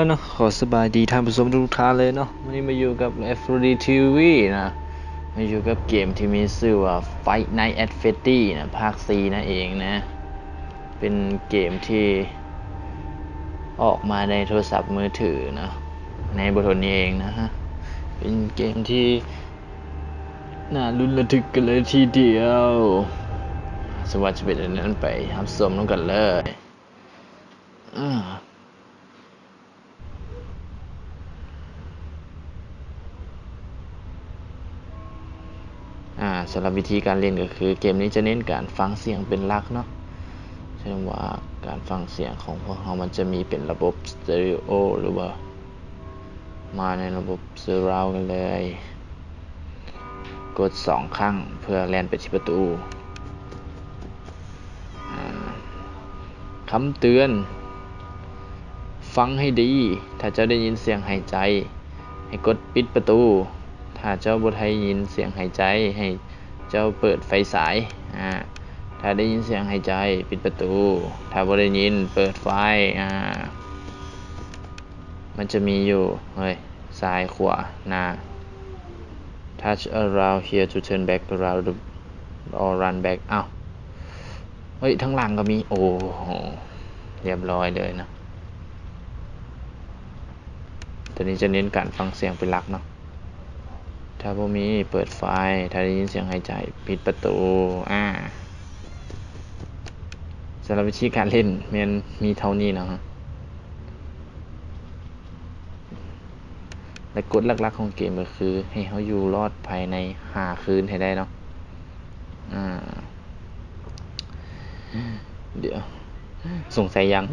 เนาะขอสบายดีท่านผู้ชมทุกท่านเลยเนาะวันนี้มาอยู่กับ FD TV นะมาอยู่กับเกมที่มีชื่อว่า Fight Night at Freddy นะภาค 4 นั่นเองนะเป็นเกมที่ออกมาในโทรศัพท์มือถือนะในบทนี้เองนะฮะเป็นเกมที่น่าลุ้นระทึกกันเลยทีเดียวสวัสดีเป็นนั้นไปรับชมกันเลยสำหรับวิธีการเล่นก็คือเกมนี้จะเน้นการฟังเสียงเป็นหลักเนาะเช่นว่าการฟังเสียงของพวกเรามันจะมีเป็นระบบสเตอริโอหรือว่ามาในระบบเซอร์ราวด์กันเลยกด2ครั้งเพื่อแล่นไปที่ประตูคำเตือนฟังให้ดีถ้าเจ้าได้ยินเสียงหายใจให้กดปิดประตูถ้าเจ้าบ่ได้ยินเสียงหายใจให้เจ้าเปิดไฟฉายถ้าได้ยินเสียงหายใจปิดประตูถ้าบ่ได้ยินเปิดไฟมันจะมีอยู่ซ้ายขวาหน้า touch around here to turn back around or run back ทั้งหลังก็มีโอ้โหเรียบร้อยเลยนะตัวนี้จะเน้นการฟังเสียงเป็นหลักเนาะถ้าบ่มีเปิดไฟถ้าได้ยินเสียงหายใจปิดประตูสำหรับวิธีการเล่นมันมีเท่านี้นะฮะและกฎหลักๆของเกมก็คือให้เขาอยู่รอดภายใน5 คืนให้ได้เนาะเดี๋ยวสงสัยยัง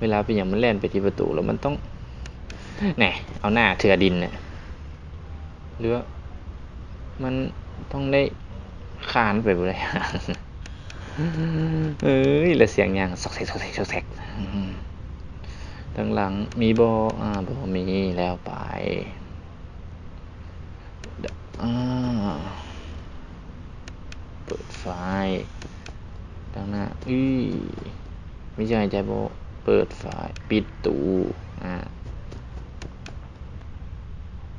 เวลาเป็นอย่างมันแล่นไปที่ประตูแล้วมันต้องเอาหน้าเถื่อดินเนี่ยหรือว่ามันต้องได้คานไปบ่ได้แล้วเสียงอย่างซอกแซกทั้งหลังมีบ่มีแล้วไปเปิดไฟดังหน้าไม่ใช่ใจบ่เปิดไฟปิดตู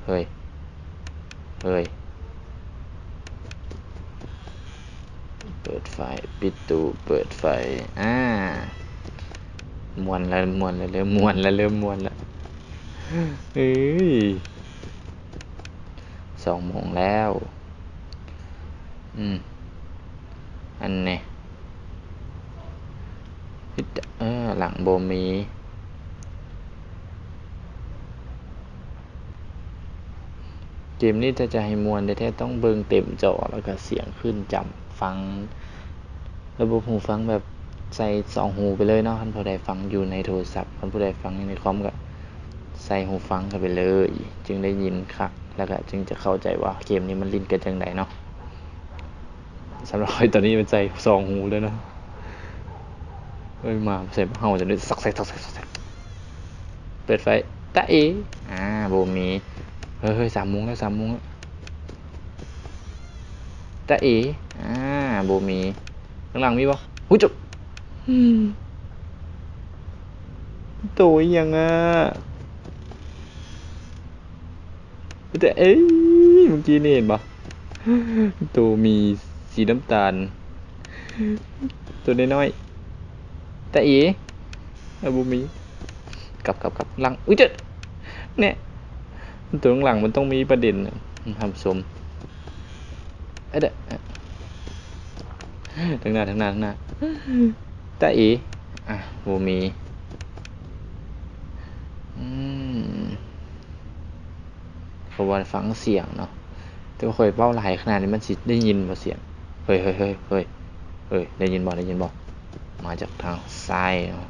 เฮ้ยเปิดไฟปิดตูเปิดไฟมวนแล้วเริ่มมวนแล้ว2 โมงแล้วอันนี้หลังโบมีเกมนี้จะให้มวนแท้ๆต้องเบิ่งเต็มจอแล้วก็เสียงขึ้นจำฟังระบบหูฟังแบบใส่2 หูไปเลยเนาะท่านผู้ใดฟังอยู่ในโทรศัพท์ท่านผู้ใดฟังในคอมก็ใส่หูฟังเข้าไปเลยจึงได้ยินคักแล้วก็จึงจะเข้าใจว่าเกมนี้มันลิ้นกันจังไดเนาะสำหรับตอนนี้มันใส่2 หูเลยนะมาใส่เฮาจะได้สักเปิดไฟตะเอโบมี3 โมงแล้วตะเอโบมีข้างหลังมีบ่หุ้ยจุ๊บโตยังแต่เมื่อกี้นี่เห็นป่ะตัวมีสีน้ำตาลตัวน้อยๆแต่บูมีกลับหลังเจ๊เนี่ยตัวข้างหลังมันต้องมีประเด็นทำสมทั้งหน้าแต่บูมีเขาว่าฟังเสียงเนาะแต่ว่าค่อยเป้าหลายขนาดนี้มันสิได้ยินบ่เสียงเฮ้ยได้ยินบ่มาจากทางซ้ายเนาะ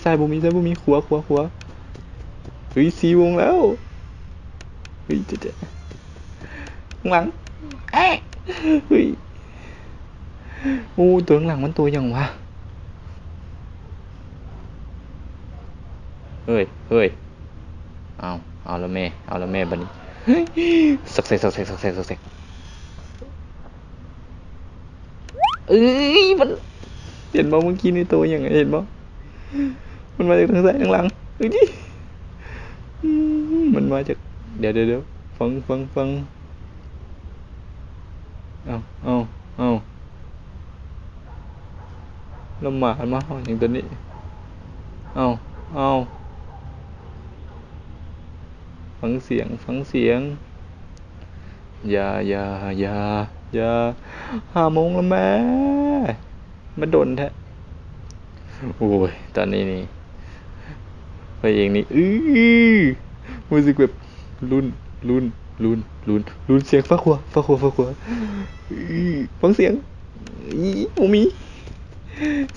ซ้ายบ่มีขวา4 โมงแล้วเจ๊ข้างหลังตัวข้างหลังมันตัวยังวะเฮ้ยเอาละแม่บัดนี้สักเซกมันเห็นบ่เมื่อกี้นี่ตัวยังเห็นบ่ มันมาจากทางซ้ายทางหลังเฮ้ยมันมาจากเดี๋ยวฟังเอาแล้วหมามาหอนอย่างตัวนี้เอาฟังเสียงอย่า5 โมงแล้วแม่มาโดนแท้โอ้ยตอนนี้นี่ไปเองนี่รู้สึกแบบลุ้นเสียงฟ้าขัวฟังเสียงโมมี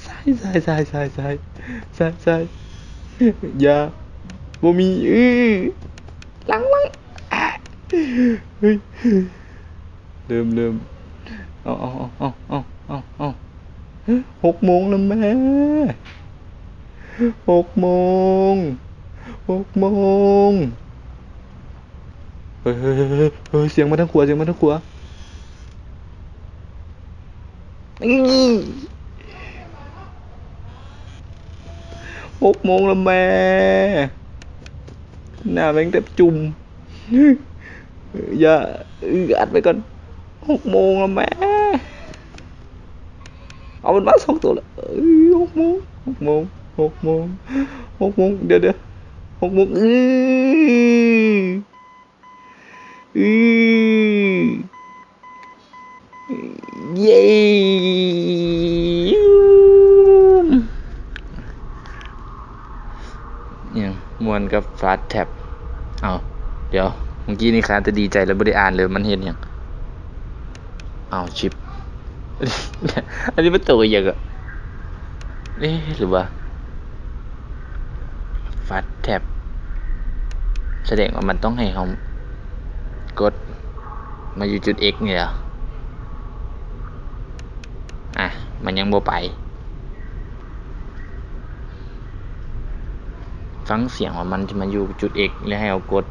ใช่อย่าโมมีหลังเฮ้ยเริ่มเอา6 โมงแล้วแม่6 โมงเฮ้ยเสียงมาทางขวา6 โมงแล้วแม่หน้าแม่งแทบจุ่มอย่าอัดไปก่อน6 โมงแล้วแม่เอามันมา2 ตัวแล้ว6 โมงเดี๋ยว6 โมงเย้เนี่ยมวนกับฟาสแท็บเดี๋ยวเมื่อกี้นี่ค้าจะดีใจแล้วไม่ได้อ่านเลยมันเห็นยังชิป อันนี้มันตัวอย่างอะหรือว่าฟาสแท็บแสดงว่ามันต้องให้เขากดมาอยู่จุด X เนี่ยมันยังบ่ไปฟังเสียงว่ามันจะมาอยู่จุด X แล้วให้เอากด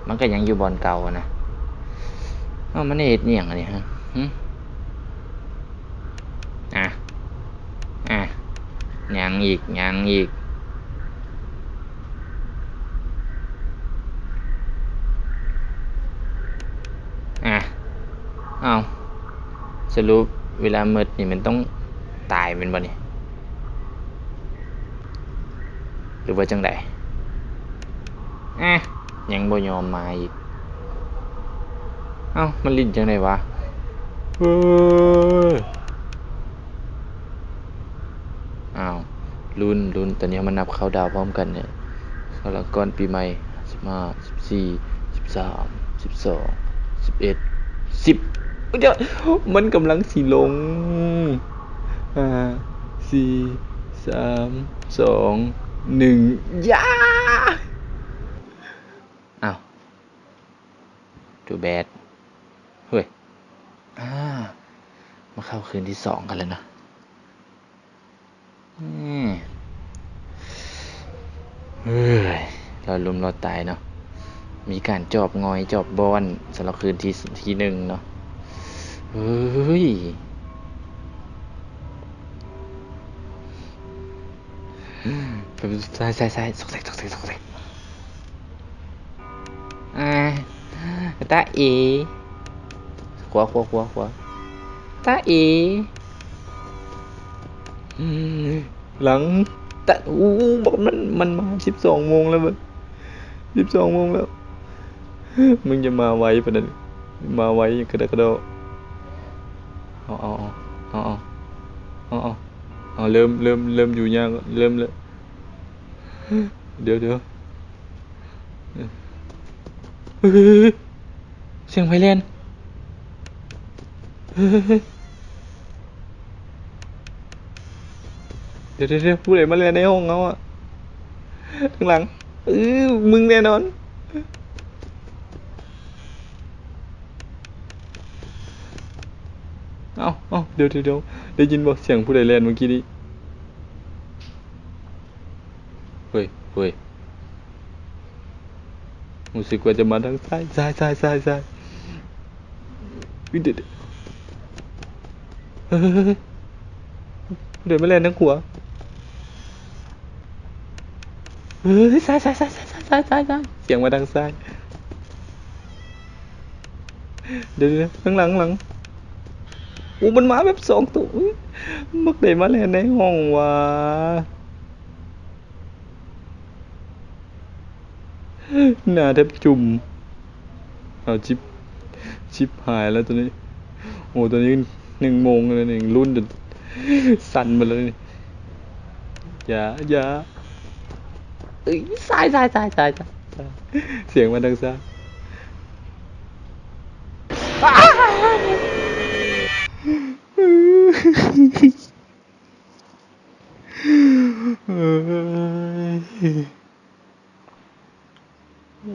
มันก็ยังอยู่บอลเก่านะมันเฮ็ดเนี่ยงอะไรฮะยังอีกสรุปเวลามืดนี่มันต้องตายเป็นบ่นี่หรือว่าจังไดยังบ่ยอมมาอีกมันลิ้นจังไดวะลุ้นตอนนี้มันนับเข้าดาวพร้อมกันเนี่ยเขาละก่อนปีใหม่15 14 13 12 11 10เดี๋ยวมันกำลังสิลง5 4 3 2 1ย่าtoo bad เฮ้ยมาเข้าคืนที่2กันแล้วนะเราลุมเราตายเนาะมีการจอบบอนสำหรับคืนที่1เนาะใส่สกตาเอขวาตาเอหลังแต่บอกมันมา12 โมงแล้ว12 โมงแล้วมึงจะมาไวปะนั่นมาไวกระโดดเริ่มอยู่ยากเริ่มแล้วเดี๋ยวเสียงไพเล่นเดี๋ยวผู้ใดมาเล่นในห้องเขาข้างหลังมึงแน่นอนเดี๋ยวได้ยินบอกเสียงผู้ใดเล่นเมื่อกี้นี้เฮ้ยรู้สึกว่าจะมาทางซ้ายเดี๋ยวผู้ใดมาเล่นทั้งหัว ฮ้ยซ้ายเสียงมาทางซ้ายเดี๋ยวข้างหลังโอ้มันมาแบบสองตัวมักได้มาแล้วในห้องว่ะหน้าแทบจุ่มเอาชิปหายแล้วตัวนี้โอ้ตัวนี้1 โมงแล้วนี่รุ่นจนสั่นมาเลยนี่อย่าเอ้ยซ้ายเสียงมาทางซ้าย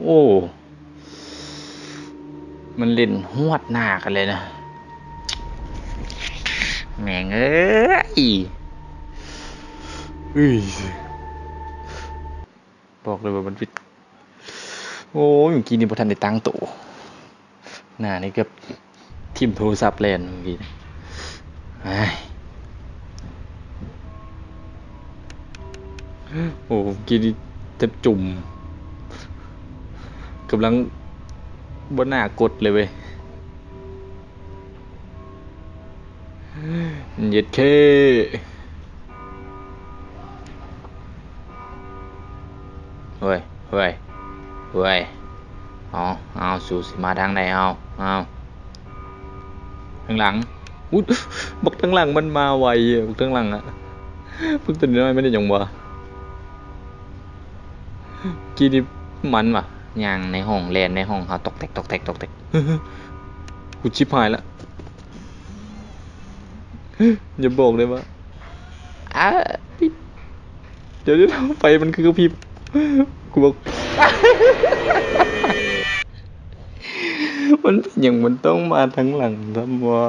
โอ้มันเล่นหวดหน้ากันเลยนะแม่งเอ้ยบอกเลยว่ามันผิดโอ้ยเมื่อกี้นี่พอทันได้ตั้งโตหน้านี่เกือบทิ่มโทรศัพท์เล่นเมื่อกี้โอ้เมื่อกี้นี่จะจุ่มกำลังบนหน้ากดเลยเว้ยเย็ดเคเฮ้ยเอาสู่สิมาทางไหนเอาทางหลังอุ๊ยบอกทางหลังมันมาไวบอกทางหลังอะพวกตัวน้อยไม่ได้ยังวะกี่นี่มันวะย่างในห้องแลนในห้องเขาตกแตกกูชิบหายละอย่าบอกเลยว่าเดี๋ยวไฟมันคือกระพริบกูบอกมันต้องมาทั้งหลังทำวะ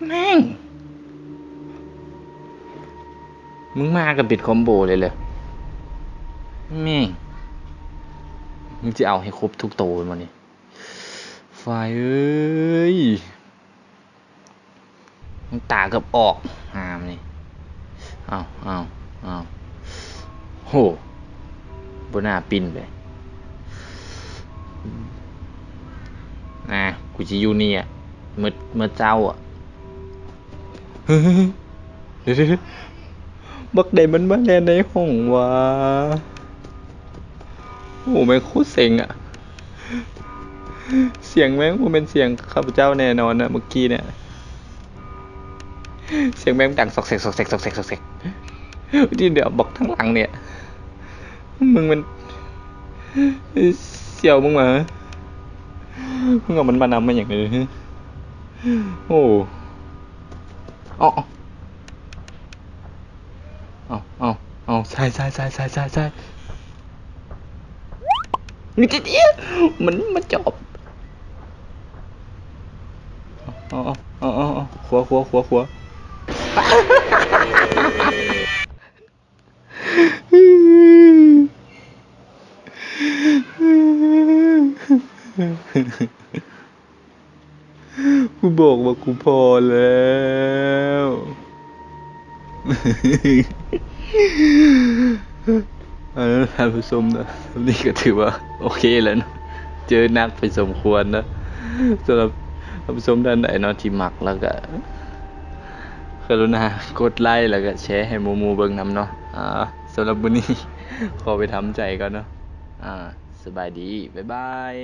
แม่งมึงมากันปิดคอมโบเลยแม่งมึงจะเอาให้ครบทุกโตมันนี่ไฟเอ้ยมึงตากับออกหามนี่เอาโหบนหน้าปินไปกูจะอยู่นี่อ่ะเมื่อเจ้าอ่ะเดี๋ยวบักเดมันมาแลในห้องวะโอ้แม่งโคตรเซ็งอ่ะเสียงแม่งมันเป็นเสียงข้าพเจ้าแน่นอนนะเมื่อกี้เนี่ยเสียงแม่งดังซอกเซกที่เดี๋ยวบอกทั้งหลังเนี่ยมึงมันเสี่ยวมึงมาเอามันมานำมาอย่างนี้โอ้เอาใช่นี่ทีเดียวมันจบขวากูบอกว่ากูพอแล้วท่านผู้ชมนะนี่ก็ถือว่าโอเคแล้วนะเจอนักไปสมควรนะสำหรับท่านผู้ชมท่านไหนเนาะที่มักแล้วก็กรุณากดไลค์แล้วก็แชร์ให้หมู่เบิ่งนำเนาะสำหรับวันนี้ขอไปทำใจก่อนเนาะสบายดีบ๊ายบาย